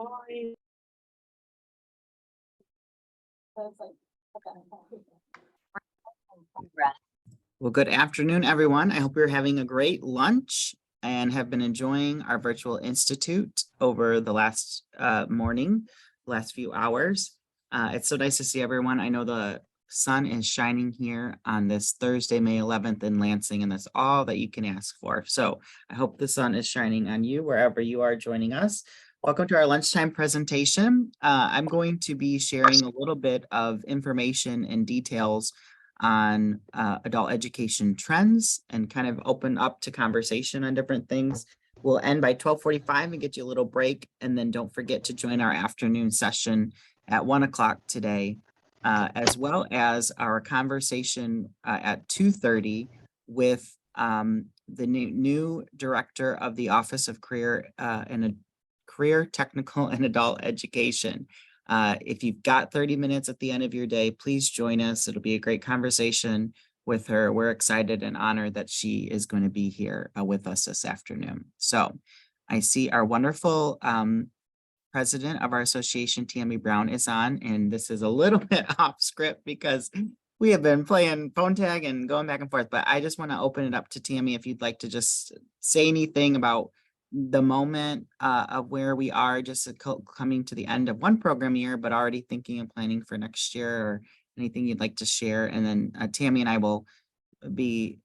Well, good afternoon, everyone. I hope you're having a great lunch and have been enjoying our virtual institute over the last last few hours. It's so nice to see everyone. I know the sun is shining here on this Thursday, May 11th in Lansing, and that's all that you can ask for. So I hope the sun is shining on you wherever you are joining us. Welcome to our lunchtime presentation. I'm going to be sharing a little bit of information and details on adult education trends and kind of open up to conversation on different things. We'll end by 12:45 and get you a little break. And then don't forget to join our afternoon session at 1 o'clock today, as well as our conversation at 2:30 with the new director of the Office of Career Technical and Adult Education. If you've got 30 minutes at the end of your day, please join us. It'll be a great conversation with her. We're excited and honored that she is going to be here with us this afternoon. So I see our wonderful president of our association, Tammy Brown, is on, and this is a little bit off script because we have been playing phone tag and going back and forth, but I just want to open it up to Tammy if you'd like to just say anything about the moment of where we are just coming to the end of one program year, but already thinking and planning for next year, or anything you'd like to share. And then Tammy and I will be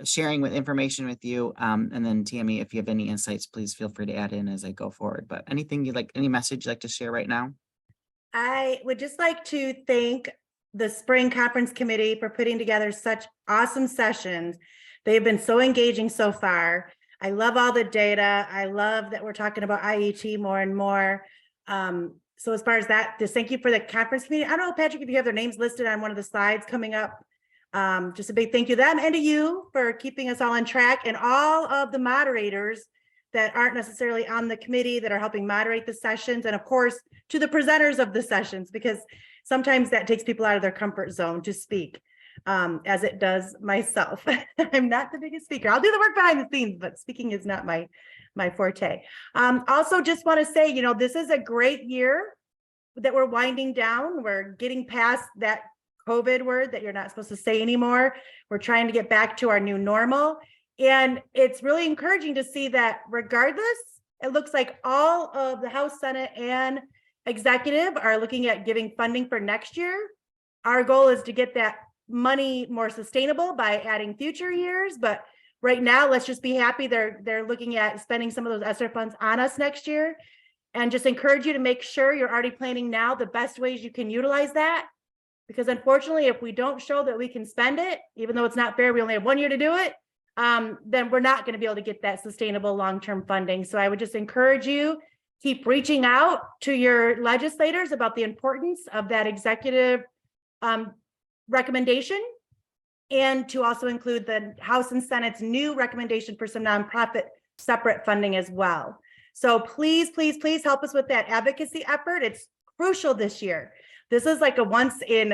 sharing with information with you. And then Tammy, if you have any insights, please feel free to add in as I go forward. But anything you'd like, any message you'd like to share right now? I would just like to thank the Spring Conference Committee for putting together such awesome sessions. They've been so engaging so far. I love all the data. I love that we're talking about IET more and more. So as far as that, just thank you for the conference committee. I don't know, Patrick, if you have their names listed on one of the slides coming up. Just a big thank you to them and to you for keeping us all on track, and all of the moderators that aren't necessarily on the committee that are helping moderate the sessions. And of course, to the presenters of the sessions, because sometimes that takes people out of their comfort zone to speak. As it does myself. I'm not the biggest speaker. I'll do the work behind the scenes, but speaking is not my forte. Also just want to say, you know, this is a great year that we're winding down. We're getting past that COVID word that you're not supposed to say anymore. We're trying to get back to our new normal. And it's really encouraging to see that regardless, it looks like all of the House, Senate, and executive are looking at giving funding for next year. Our goal is to get that money more sustainable by adding future years, but right now let's just be happy they're looking at spending some of those ESSER funds on us next year, and just encourage you to make sure you're already planning now the best ways you can utilize that, because unfortunately if we don't show that we can spend it, even though it's not fair, we only have 1 year to do it, then we're not going to be able to get that sustainable long-term funding. So I would just encourage you, keep reaching out to your legislators about the importance of that executive recommendation, and to also include the House and Senate's new recommendation for some nonprofit separate funding as well. So please, please, please help us with that advocacy effort. It's crucial this year. This is like a once in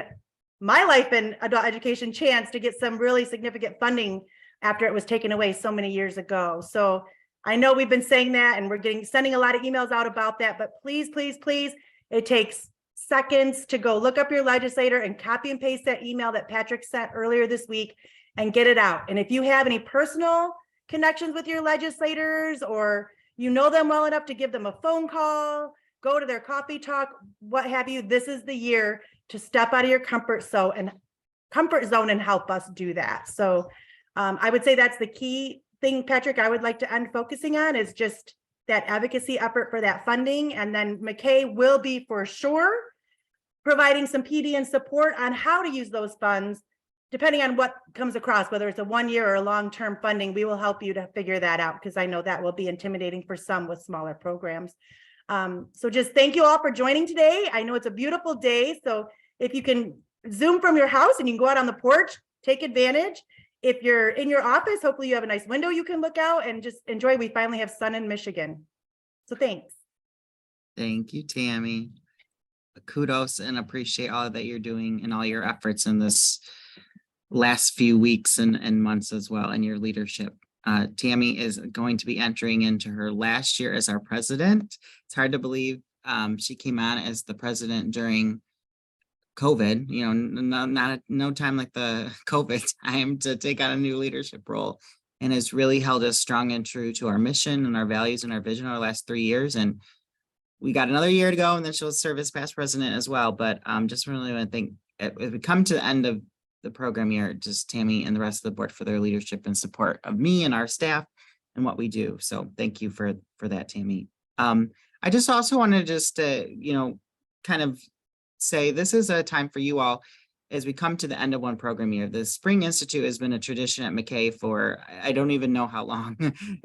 my life in adult education chance to get some really significant funding after it was taken away so many years ago. So I know we've been saying that, and we're sending a lot of emails out about that, but please, please, please, it takes seconds to go look up your legislator and copy and paste that email that Patrick sent earlier this week and get it out. And if you have any personal connections with your legislators, or you know them well enough to give them a phone call, go to their coffee talk, what have you, this is the year to step out of your comfort zone and help us do that. So I would say that's the key thing, Patrick, I would like to end focusing on, is just that advocacy effort for that funding. And then MACAE will be for sure providing some PD and support on how to use those funds, depending on what comes across, whether it's a 1 year or a long-term funding. We will help you to figure that out, because I know that will be intimidating for some with smaller programs. So just thank you all for joining today. I know it's a beautiful day, so if you can Zoom from your house and you can go out on the porch, take advantage. If you're in your office, hopefully you have a nice window you can look out and just enjoy. We finally have sun in Michigan. So thanks. Thank you, Tammy. Kudos and appreciate all that you're doing and all your efforts in this last few weeks and months as well, and your leadership. Tammy is going to be entering into her last year as our president. It's hard to believe She came on as the president during COVID, no time like the COVID time to take on a new leadership role, and has really held us strong and true to our mission and our values and our vision over the last 3 years. And we got another year to go, and then she'll serve as past president as well. But just really want to thank, as we come to the end of the program year, just Tammy and the rest of the board for their leadership and support of me and our staff and what we do. So thank you for that, Tammy. I just also wanted just to, kind of say this is a time for you all as we come to the end of one program year. The Spring Institute has been a tradition at MACAE for, I don't even know how long.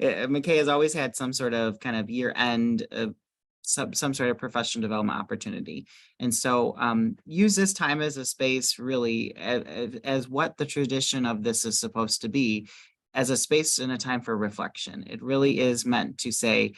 MACAE has always had some sort of kind of year end of some sort of professional development opportunity. And so use this time as a space really as what the tradition of this is supposed to be, as a space and a time for reflection. It really is meant to say,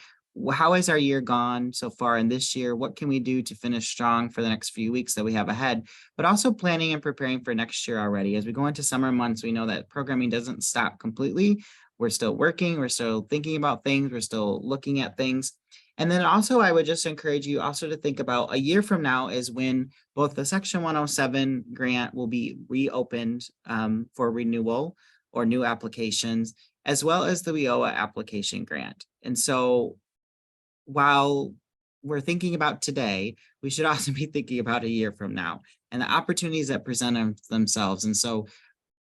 how has our year gone so far in this year? What can we do to finish strong for the next few weeks that we have ahead? But also planning and preparing for next year already. As we go into summer months, we know that programming doesn't stop completely. We're still working, we're still thinking about things, we're still looking at things. And then also, I would just encourage you also to think about a year from now is when both the Section 107 grant will be reopened for renewal or new applications, as well as the WIOA application grant. And so while we're thinking about today, we should also be thinking about a year from now and the opportunities that present themselves. And so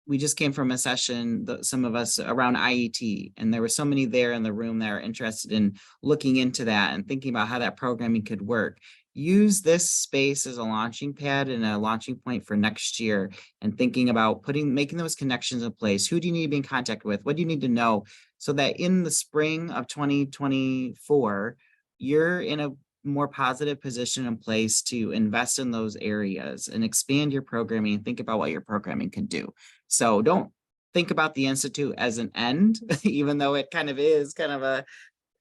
we just came from a session, some of us around IET, and there were so many there in the room that are interested in looking into that and thinking about how that programming could work. Use this space as a launching pad and a launching point for next year, and thinking about making those connections in place. Who do you need to be in contact with? What do you need to know? So that in the spring of 2024, you're in a more positive position in place to invest in those areas and expand your programming and think about what your programming can do. So don't think about the Institute as an end, even though it kind of is kind of a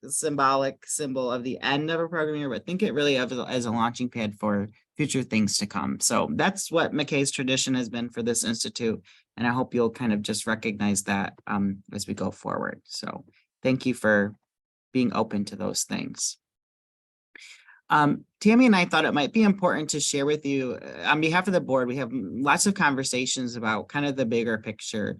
symbol of the end of a program year, but think it really as a launching pad for future things to come. So that's what MACAE's tradition has been for this Institute. And I hope you'll kind of just recognize that as we go forward. So thank you for being open to those things. Tammy and I thought it might be important to share with you on behalf of the board. We have lots of conversations about kind of the bigger picture.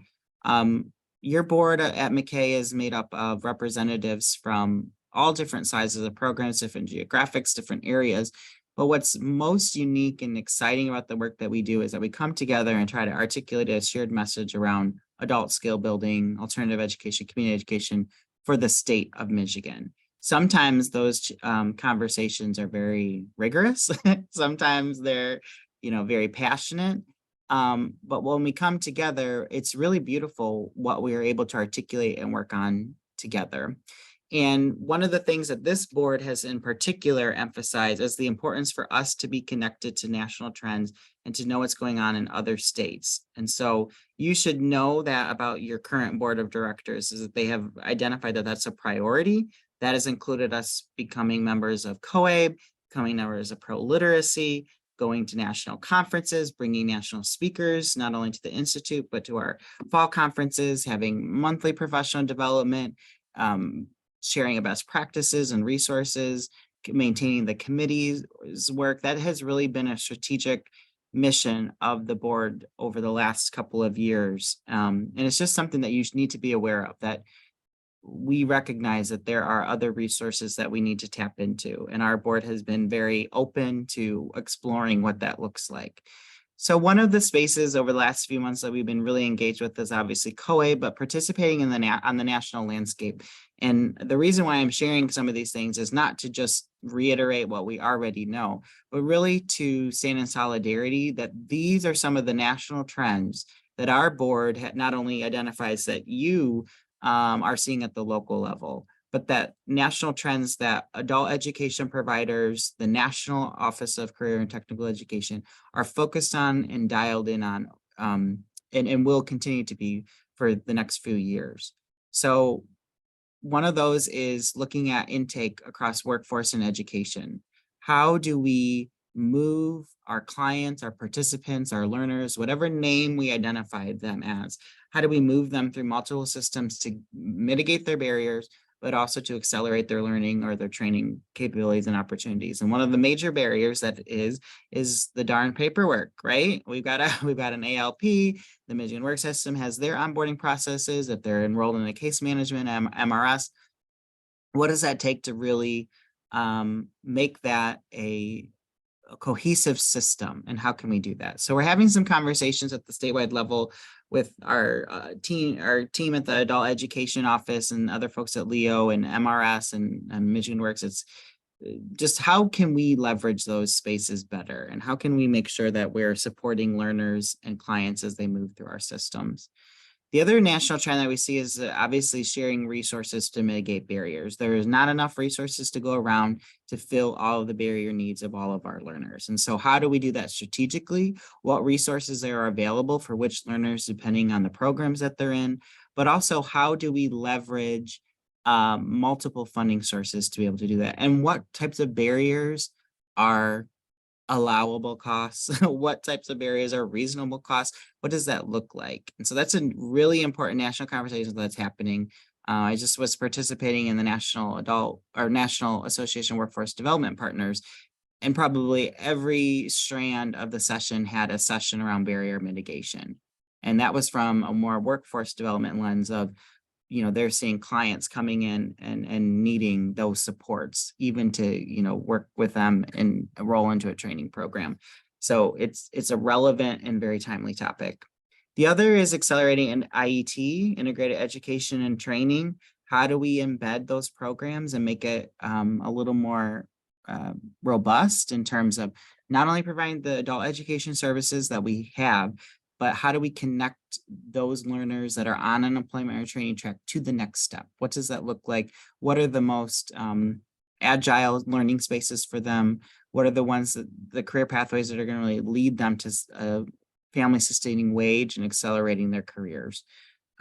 Your board at MACAE is made up of representatives from all different sizes of programs, different geographics, different areas. But what's most unique and exciting about the work that we do is that we come together and try to articulate a shared message around adult skill building, alternative education, community education for the state of Michigan. Sometimes those conversations are very rigorous. Sometimes they're, very passionate. But when we come together, it's really beautiful what we are able to articulate and work on together. And one of the things that this board has in particular emphasized is the importance for us to be connected to national trends and to know what's going on in other states. And so you should know that about your current board of directors, is that they have identified that that's a priority. That has included us becoming members of COABE, becoming members of Pro Literacy, going to national conferences, bringing national speakers, not only to the Institute, but to our fall conferences, having monthly professional development, sharing of best practices and resources, maintaining the committee's work. That has really been a strategic mission of the board over the last couple of years. And it's just something that you need to be aware of, that we recognize that there are other resources that we need to tap into, and our board has been very open to exploring what that looks like. So one of the spaces over the last few months that we've been really engaged with is obviously COABE, but participating in on the national landscape. And the reason why I'm sharing some of these things is not to just reiterate what we already know, but really to stand in solidarity that these are some of the national trends that our board not only identifies that you are seeing at the local level, but that national trends that adult education providers, the National Office of Career and Technical Education are focused on and dialed in on, and will continue to be for the next few years. So one of those is looking at intake across workforce and education. How do we move our clients, our participants, our learners, whatever name we identify them as, how do we move them through multiple systems to mitigate their barriers, but also to accelerate their learning or their training capabilities and opportunities. And one of the major barriers that is the darn paperwork, right? We've got an ALP, the Michigan Work System has their onboarding processes. If they're enrolled in a case management MRS, what does that take to really make that a cohesive system, and how can we do that? So we're having some conversations at the statewide level with our team at the adult education office and other folks at Leo and MRS and Michigan Works. It's just how can we leverage those spaces better, and how can we make sure that we're supporting learners and clients as they move through our systems. The other national trend that we see is obviously sharing resources to mitigate barriers. There is not enough resources to go around to fill all of the barrier needs of all of our learners. And so how do we do that strategically? What resources are available for which learners, depending on the programs that they're in, but also how do we leverage multiple funding sources to be able to do that? And what types of barriers are allowable costs? What types of barriers are reasonable costs? What does that look like? And so that's a really important national conversation that's happening. I just was participating in the National Association Workforce Development Partners, and probably every strand of the session had a session around barrier mitigation. And that was from a more workforce development lens of, they're seeing clients coming in and needing those supports, even to, work with them and roll into a training program. So it's a relevant and very timely topic. The other is accelerating an IET, integrated education and training. How do we embed those programs and make it a little more robust in terms of not only providing the adult education services that we have, but how do we connect those learners that are on an employment or training track to the next step? What does that look like? What are the most agile learning spaces for them? What are the ones that the career pathways that are going to really lead them to a family sustaining wage and accelerating their careers?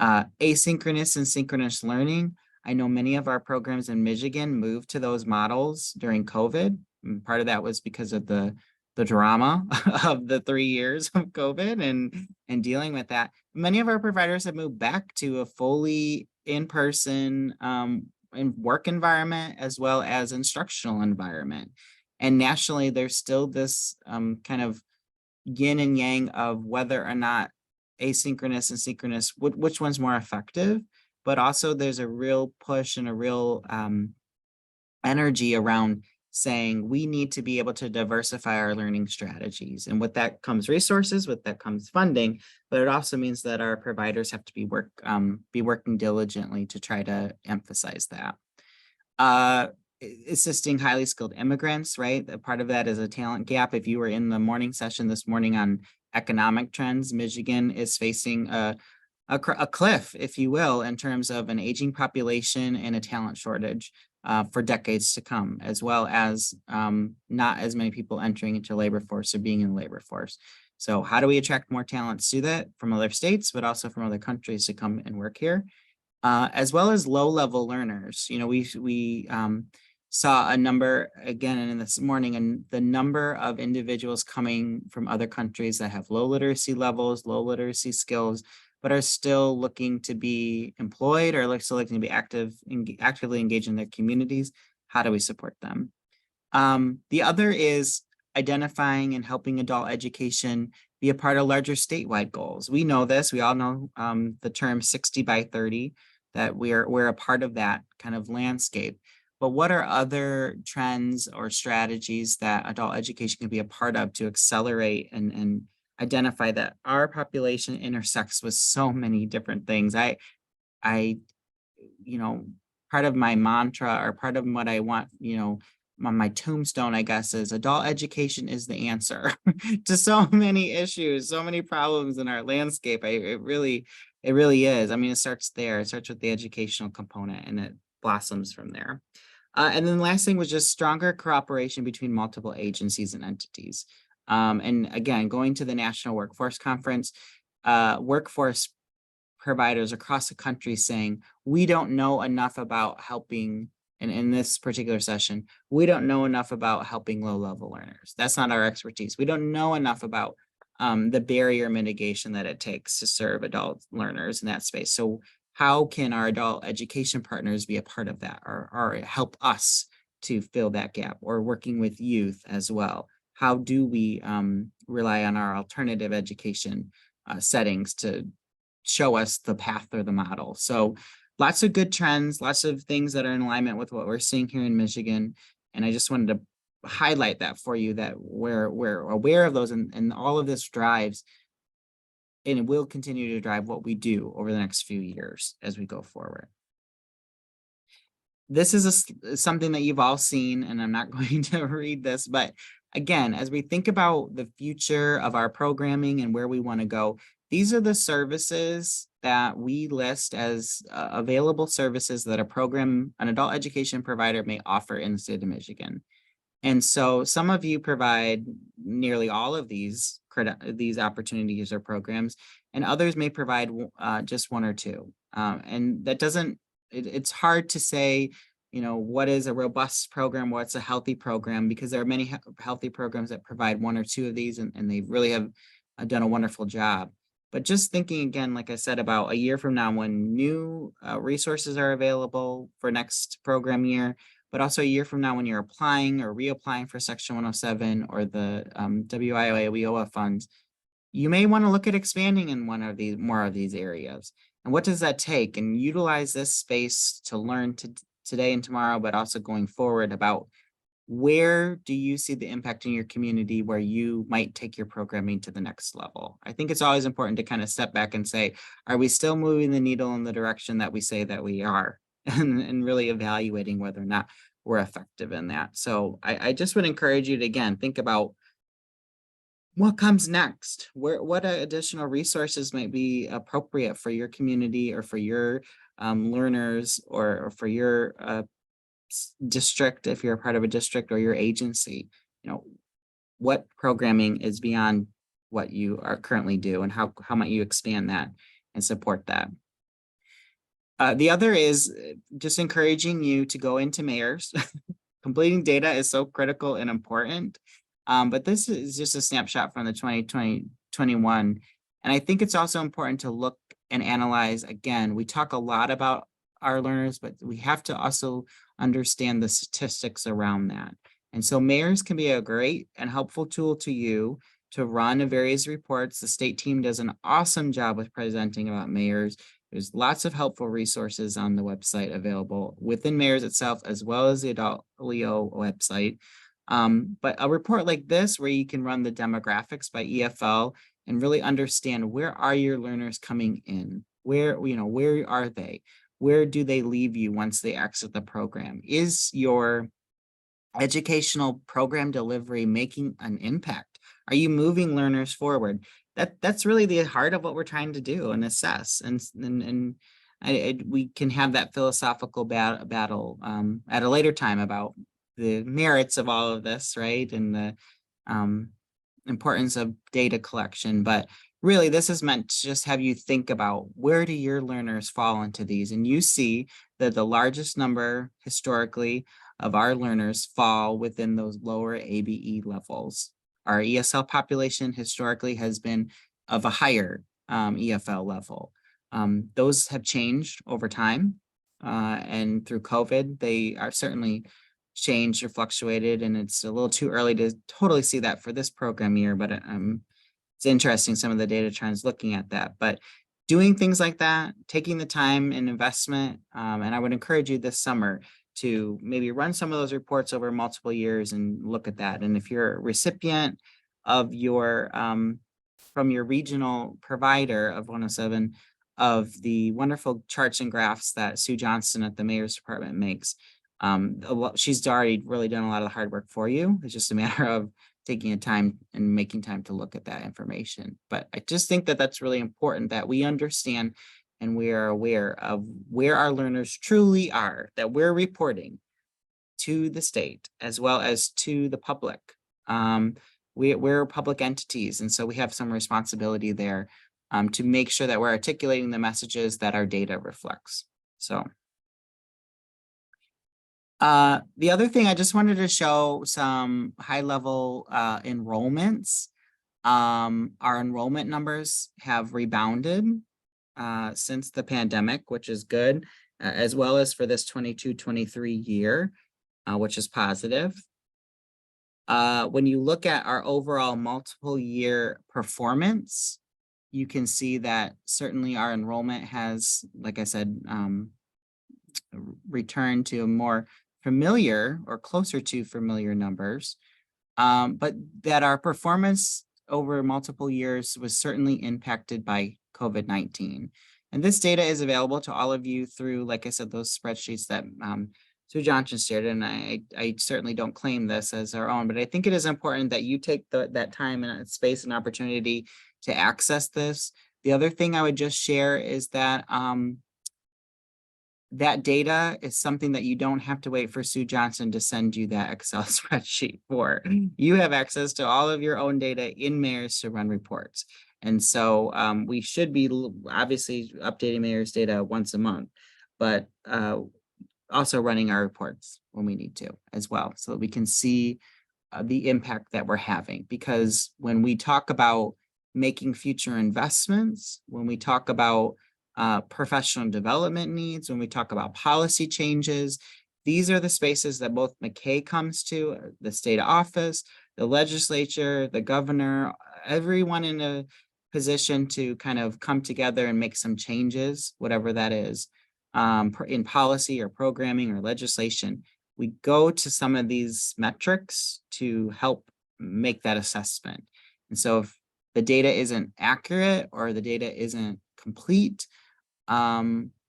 Asynchronous and synchronous learning. I know many of our programs in Michigan moved to those models during COVID. And part of that was because of the drama of the 3 years of COVID and dealing with that. Many of our providers have moved back to a fully in-person work environment as well as instructional environment. And nationally, there's still this kind of yin and yang of whether or not asynchronous and synchronous, which one's more effective, but also there's a real push and a real energy around saying we need to be able to diversify our learning strategies. And with that comes resources, with that comes funding, but it also means that our providers have to be working diligently to try to emphasize that. Assisting highly skilled immigrants, right? A part of that is a talent gap. If you were in the morning session this morning on economic trends, Michigan is facing a cliff, if you will, in terms of an aging population and a talent shortage for decades to come, as well as not as many people entering into labor force or being in the labor force. So how do we attract more talents to that from other states, but also from other countries to come and work here, as well as low-level learners? We saw a number again in this morning, and the number of individuals coming from other countries that have low literacy levels, low literacy skills, but are still looking to be employed or still looking to be actively engaged in their communities. How do we support them? The other is identifying and helping adult education be a part of larger statewide goals. We know this, we all know the term 60 by 30, that we're a part of that kind of landscape. But what are other trends or strategies that adult education can be a part of to accelerate and identify that our population intersects with so many different things? I, part of my mantra or part of what I want, on my tombstone, I guess, is adult education is the answer to so many issues, so many problems in our landscape. It really is. I mean, it starts there. It starts with the educational component and it blossoms from there. And then the last thing was just stronger cooperation between multiple agencies and entities. And again, going to the National Workforce Conference, workforce providers across the country saying, we don't know enough about helping, and in this particular session, we don't know enough about helping low-level learners. That's not our expertise. We don't know enough about the barrier mitigation that it takes to serve adult learners in that space. So how can our adult education partners be a part of that, or help us to fill that gap, or working with youth as well? How do we rely on our alternative education settings to show us the path or the model? So lots of good trends, lots of things that are in alignment with what we're seeing here in Michigan. And I just wanted to highlight that for you, that we're aware of those, and all of this drives, and it will continue to drive what we do over the next few years as we go forward. This is something that you've all seen, and I'm not going to read this, but again, as we think about the future of our programming and where we want to go, these are the services that we list as available services that an adult education provider may offer in the state of Michigan. And so some of you provide nearly all of these opportunities or programs, and others may provide just one or two. And that doesn't, it's hard to say, what is a robust program, what's a healthy program, because there are many healthy programs that provide one or two of these, and they really have done a wonderful job. But just thinking again, like I said, about a year from now, when new resources are available for next program year, but also a year from now when you're applying or reapplying for Section 107 or the WIOA, WIOA funds, you may want to look at expanding in more of these areas. And what does that take? And utilize this space to learn today and tomorrow, but also going forward about where do you see the impact in your community where you might take your programming to the next level. I think it's always important to kind of step back and say, are we still moving the needle in the direction that we say that we are? And really evaluating whether or not we're effective in that. So I just would encourage you to, again, think about what comes next, what additional resources might be appropriate for your community or for your learners, or for your district, if you're a part of a district, or your agency. What programming is beyond what you are currently do, and how might you expand that and support that. The other is just encouraging you to go into MAERS. Completing data is so critical and important, but this is just a snapshot from the 2020-21. And I think it's also important to look and analyze. Again, we talk a lot about our learners, but we have to also understand the statistics around that. And so MAERS can be a great and helpful tool to you to run various reports. The state team does an awesome job with presenting about MAERS. There's lots of helpful resources on the website available within MAERS itself, as well as the Adult LEO website. But a report like this, where you can run the demographics by EFL and really understand, where are your learners coming in? Where are they? Where do they leave you once they exit the program? Is your educational program delivery making an impact? Are you moving learners forward? That's really the heart of what we're trying to do and assess. And we can have that philosophical battle at a later time about the merits of all of this, right? And the importance of data collection. But really, this is meant to just have you think about, where do your learners fall into these? And you see that the largest number historically of our learners fall within those lower ABE levels. Our ESL population historically has been of a higher EFL level. Those have changed over time, and through COVID, they are certainly changed or fluctuated, and it's a little too early to totally see that for this program year, but it's interesting, some of the data trends looking at that. But doing things like that, taking the time and investment, and I would encourage you this summer to maybe run some of those reports over multiple years and look at that. And if you're a recipient of your from your regional provider of 107, of the wonderful charts and graphs that Sue Johnston at the Mayor's Department makes, she's already really done a lot of the hard work for you. It's just a matter of taking a time and making time to look at that information. But I just think that that's really important, that we understand and we are aware of where our learners truly are, that we're reporting to the state as well as to the public. We're public entities, and so we have some responsibility there to make sure that we're articulating the messages that our data reflects. So the other thing, I just wanted to show some high-level enrollments. Our enrollment numbers have rebounded since the pandemic, which is good, as well as for this 22-23 year, which is positive. When you look at our overall multiple year performance, you can see that certainly our enrollment has, like I said, returned to a more familiar or closer to familiar numbers, but that our performance over multiple years was certainly impacted by COVID-19. And this data is available to all of you through, like I said, those spreadsheets that Sue Johnson shared, and I certainly don't claim this as our own, but I think it is important that you take that time and space and opportunity to access this. The other thing I would just share is that that data is something that you don't have to wait for Sue Johnson to send you that Excel spreadsheet for. You have access to all of your own data in Mayors to run reports. And so we should be obviously updating Mayors data once a month, but also running our reports when we need to as well, so that we can see the impact that we're having. Because when we talk about making future investments, when we talk about professional development needs, when we talk about policy changes, these are the spaces that both MACAE comes to, the state office, the legislature, the governor, everyone in a position to kind of come together and make some changes, whatever that is, in policy or programming or legislation. We go to some of these metrics to help make that assessment. And so if the data isn't accurate or the data isn't complete,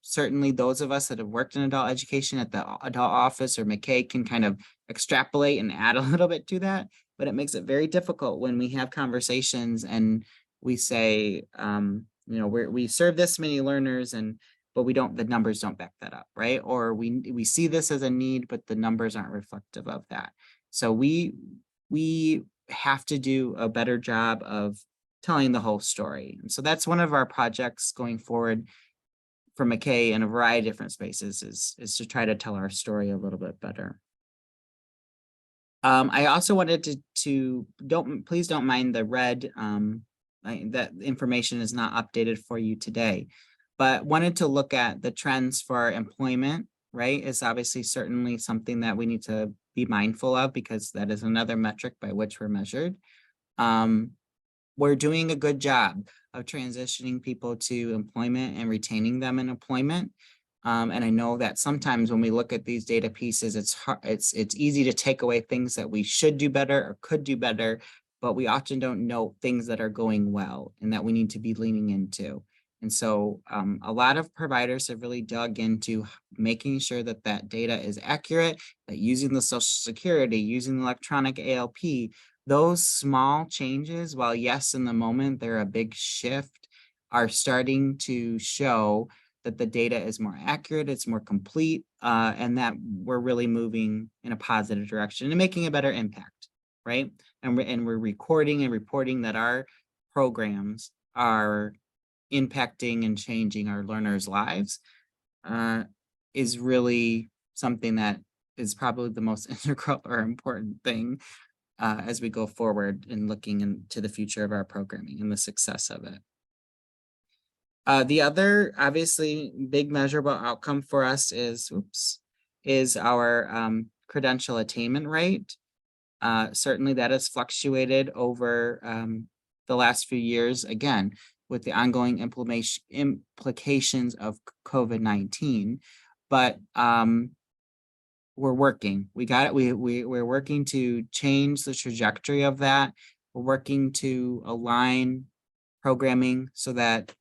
certainly those of us that have worked in adult education at the adult office or MACAE can kind of extrapolate and add a little bit to that, but it makes it very difficult when we have conversations and we say, we serve this many learners, but we don't, the numbers don't back that up, right? Or we see this as a need, but the numbers aren't reflective of that. So we have to do a better job of telling the whole story. And so that's one of our projects going forward for MACAE in a variety of different spaces, is to try to tell our story a little bit better. I also wanted to please don't mind the red, that information is not updated for you today, but wanted to look at the trends for employment, right? Is obviously certainly something that we need to be mindful of, because that is another metric by which we're measured. We're doing a good job of transitioning people to employment and retaining them in employment. And I know that sometimes when we look at these data pieces, it's easy to take away things that we should do better or could do better, but we often don't know things that are going well and that we need to be leaning into. And so a lot of providers have really dug into making sure that that data is accurate, that using the Social Security, using the electronic ALP, those small changes, while yes, in the moment, they're a big shift, are starting to show that the data is more accurate, it's more complete, and that we're really moving in a positive direction and making a better impact, right? And we're recording and reporting that our programs are impacting and changing our learners' lives, is really something that is probably the most integral or important thing as we go forward in looking into the future of our programming and the success of it. The other obviously big measurable outcome for us is our credential attainment rate. Certainly that has fluctuated over the last few years, again, with the ongoing implications of COVID-19, but we're working. We got it. We're working to change the trajectory of that. We're working to align programming so that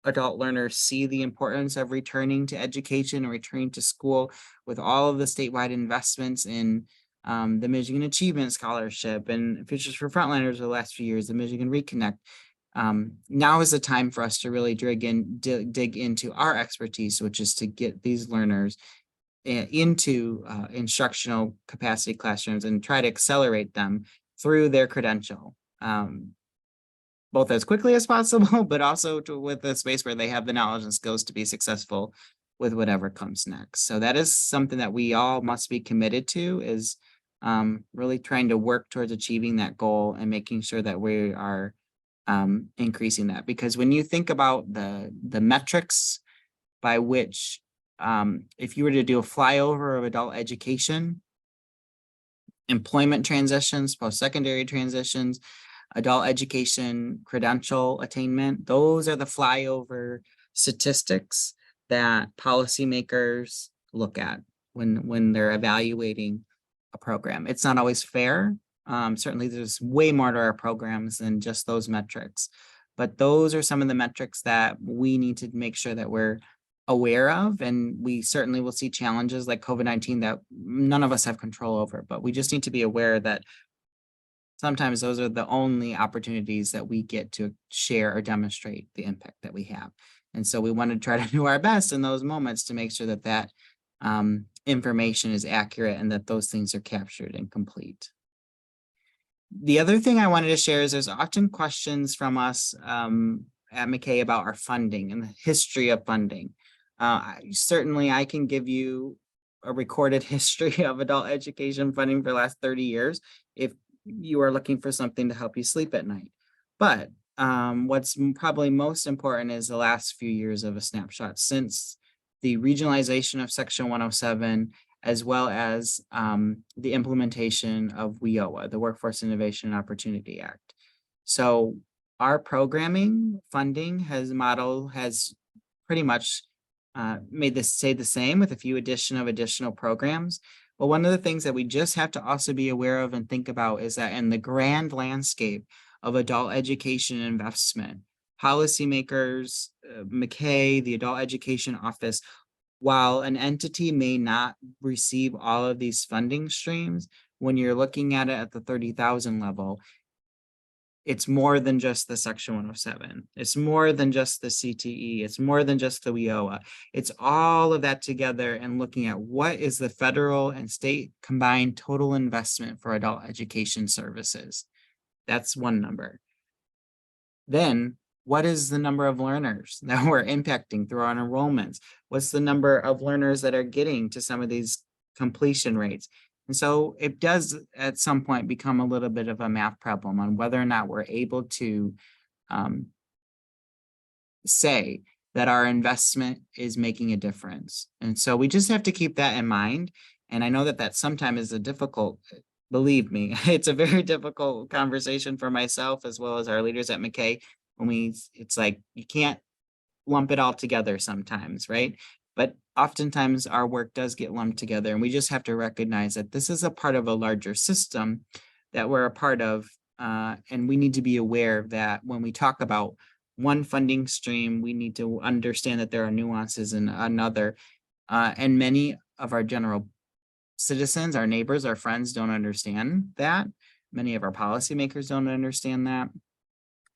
adult learners see the importance of returning to education and returning to school, with all of the statewide investments in the Michigan Achievement Scholarship and Futures for Frontliners over the last few years, the Michigan Reconnect. Now is the time for us to really dig into our expertise, which is to get these learners into instructional capacity classrooms and try to accelerate them through their credential, both as quickly as possible, but also with a space where they have the knowledge and skills to be successful with whatever comes next. So that is something that we all must be committed to, is really trying to work towards achieving that goal and making sure that we are increasing that, because when you think about the metrics by which, if you were to do a flyover of adult education, employment transitions, post-secondary transitions, adult education credential attainment, those are the flyover statistics that policymakers look at when they're evaluating a program. It's not always fair. Certainly there's way more to our programs than just those metrics, but those are some of the metrics that we need to make sure that we're aware of, and we certainly will see challenges like COVID-19 that none of us have control over, but we just need to be aware that sometimes those are the only opportunities that we get to share or demonstrate the impact that we have. And so we want to try to do our best in those moments to make sure that that information is accurate and that those things are captured and complete. The other thing I wanted to share is there's often questions from us at MACAE about our funding and the history of funding. Certainly, I can give you a recorded history of adult education funding for the last 30 years if you are looking for something to help you sleep at night. But what's probably most important is the last few years of a snapshot since the regionalization of Section 107, as well as the implementation of WIOA, the Workforce Innovation and Opportunity Act. So our programming funding has pretty much made this stay the same with a few additional programs. But one of the things that we just have to also be aware of and think about is that in the grand landscape of adult education investment, policymakers, MACAE, the Adult Education Office, while an entity may not receive all of these funding streams, when you're looking at it at the 30,000 level, it's more than just the Section 107. It's more than just the CTE. It's more than just the WIOA. It's all of that together and looking at what is the federal and state combined total investment for adult education services. That's one number. Then what is the number of learners that we're impacting through our enrollments? What's the number of learners that are getting to some of these completion rates? And so it does at some point become a little bit of a math problem on whether or not we're able to say that our investment is making a difference. And so we just have to keep that in mind. And I know that that sometimes is a difficult, believe me, it's a very difficult conversation for myself as well as our leaders at MACAE when it's like, you can't lump it all together sometimes, right? But oftentimes our work does get lumped together, and we just have to recognize that this is a part of a larger system that we're a part of. And we need to be aware that when we talk about one funding stream, we need to understand that there are nuances in another. And many of our general citizens, our neighbors, our friends don't understand that. Many of our policymakers don't understand that.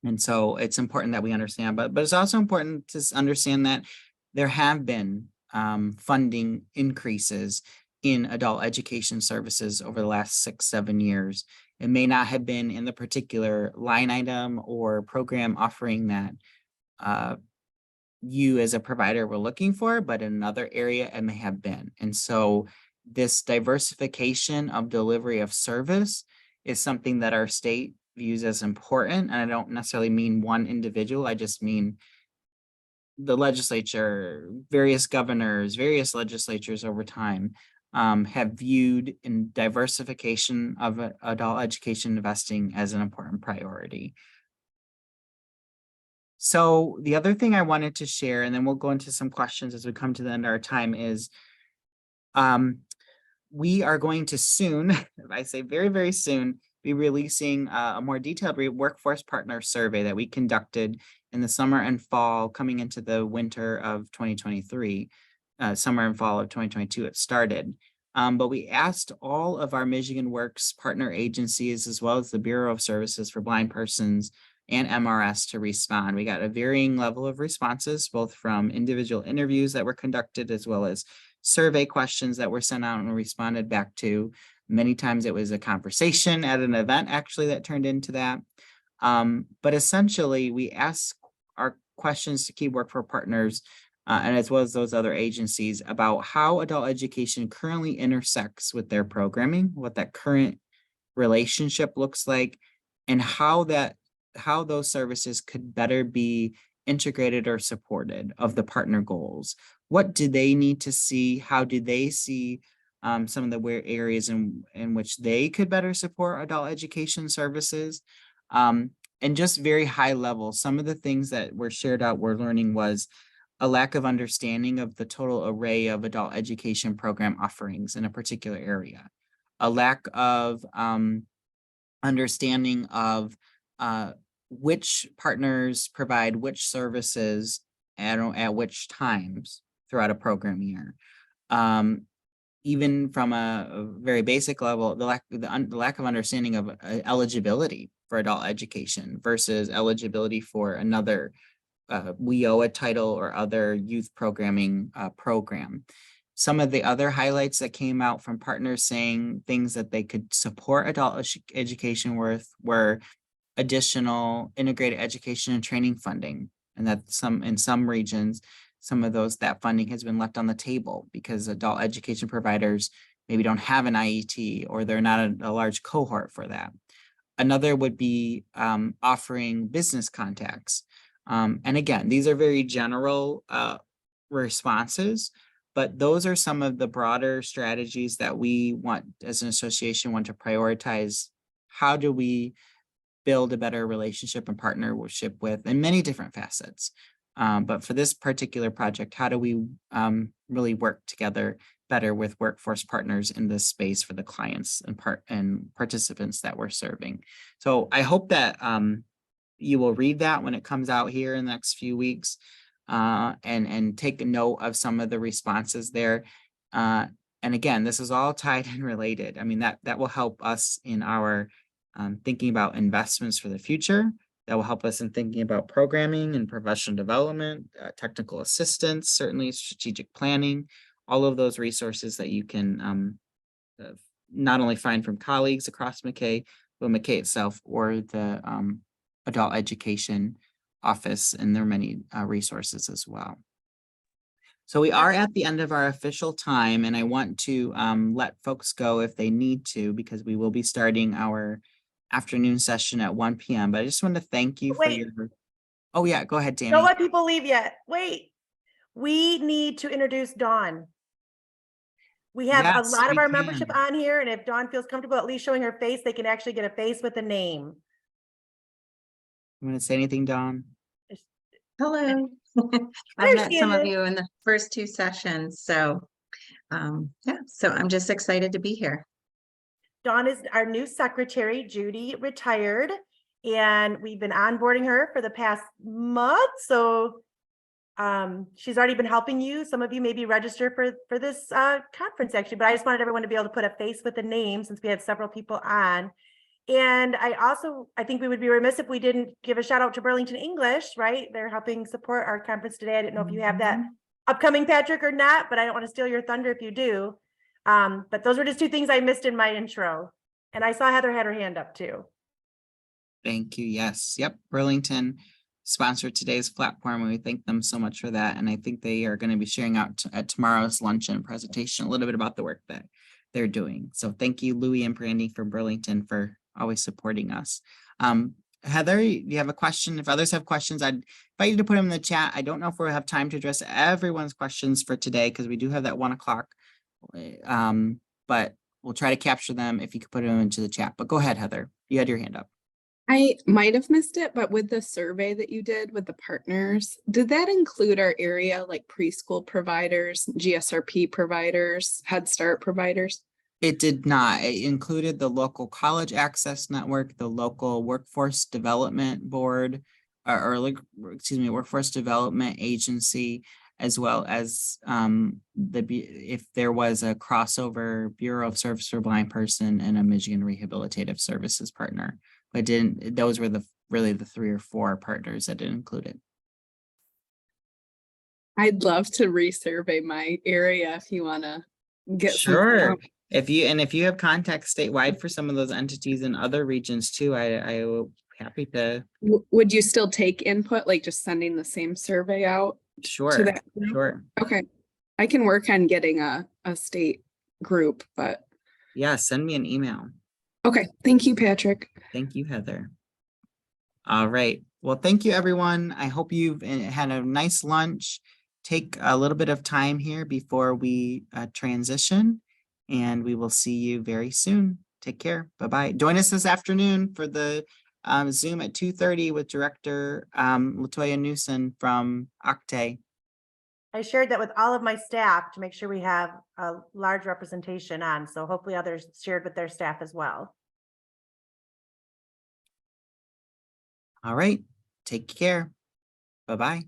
And so it's important that we understand, but it's also important to understand that there have been funding increases in adult education services over the last 6-7 years. It may not have been in the particular line item or program offering that you as a provider were looking for, but in another area it may have been. And so this diversification of delivery of service is something that our state views as important. And I don't necessarily mean one individual, I just mean the legislature, various governors, various legislatures over time have viewed in diversification of adult education investing as an important priority. So the other thing I wanted to share, and then we'll go into some questions as we come to the end of our time, is we are going to soon, if I say very, very soon, be releasing a more detailed workforce partner survey that we conducted in the summer and fall coming into the winter of 2023, summer and fall of 2022 it started. But we asked all of our Michigan Works partner agencies, as well as the Bureau of Services for Blind Persons and MRS, to respond. We got a varying level of responses, both from individual interviews that were conducted, as well as survey questions that were sent out and responded back to. Many times it was a conversation at an event actually that turned into that. But essentially we ask our questions to key workforce partners and as well as those other agencies about how adult education currently intersects with their programming, what that current relationship looks like, and how that how those services could better be integrated or supported of the partner goals. What do they need to see? How do they see some of the areas in which they could better support adult education services? And just very high level, some of the things that were shared out we're learning was a lack of understanding of the total array of adult education program offerings in a particular area, a lack of understanding of which partners provide which services at which times throughout a program year. Even from a very basic level, the lack of understanding of eligibility for adult education versus eligibility for another WIOA title or other youth programming program. Some of the other highlights that came out from partners saying things that they could support adult education with were additional integrated education and training funding, and that in some regions, some of that funding has been left on the table because adult education providers maybe don't have an IET or they're not a large cohort for that. Another would be offering business contacts. And again, these are very general responses, but those are some of the broader strategies that we want as an association want to prioritize. How do we build a better relationship and partnership with in many different facets? But for this particular project, how do we really work together better with workforce partners in this space for the clients and participants that we're serving? So I hope that you will read that when it comes out here in the next few weeks and take a note of some of the responses there. And again, this is all tied and related. I mean, that will help us in our thinking about investments for the future. That will help us in thinking about programming and professional development, technical assistance, certainly strategic planning, all of those resources that you can not only find from colleagues across MACAE, but MACAE itself or the adult education office, and there are many resources as well. So we are at the end of our official time, and I want to let folks go if they need to, because we will be starting our afternoon session at 1 p.m. But I just want to thank you for your. Oh yeah, go ahead, Tammy. Don't let people leave yet. Wait, we need to introduce Dawn. We have a lot of our membership on here, and if Dawn feels comfortable at least showing her face, they can actually get a face with a name. You want to say anything, Dawn? Hello. I've met some of you in the first two sessions, so yeah, so I'm just excited to be here. Dawn is our new secretary. Judy retired, and we've been onboarding her for the past month. So she's already been helping you. Some of you maybe register for this conference actually, but I just wanted everyone to be able to put a face with a name since we had several people on. And I think we would be remiss if we didn't give a shout out to Burlington English, right? They're helping support our conference today. I didn't know if you have that upcoming, Patrick, or not, but I don't want to steal your thunder if you do. But those were just two things I missed in my intro. And I saw Heather had her hand up too. Thank you. Yes. Yep. Burlington sponsored today's platform, and we thank them so much for that. And I think they are going to be sharing out at tomorrow's luncheon presentation a little bit about the work that they're doing. So thank you, Louie and Brandy from Burlington, for always supporting us. Heather, you have a question? If others have questions, I'd invite you to put them in the chat. I don't know if we'll have time to address everyone's questions for today because we do have that 1 o'clock. But we'll try to capture them if you could put them into the chat. But go ahead, Heather. You had your hand up. I might have missed it, but with the survey that you did with the partners, did that include our area like preschool providers, GSRP providers, Head Start providers? It did not. It included the local college access network, the local workforce development board, workforce development agency, as well as if there was a crossover Bureau of Service for Blind Person and a Michigan Rehabilitative Services partner. But those were really the 3 or 4 partners that didn't include it. I'd love to resurvey my area if you want to get sure. If you have contacts statewide for some of those entities in other regions too, I will be happy to. Would you still take input, like just sending the same survey out? Sure. Sure. Okay. I can work on getting a state group, but. Yeah, send me an email. Okay. Thank you, Patrick. Thank you, Heather. All right. Well, thank you, everyone. I hope you've had a nice lunch. Take a little bit of time here before we transition, and we will see you very soon. Take care. Bye-bye. Join us this afternoon for the Zoom at 2:30 with Director Latoya Newsom from Octay. I shared that with all of my staff to make sure we have a large representation on, so hopefully others shared with their staff as well. All right. Take care. Bye-bye.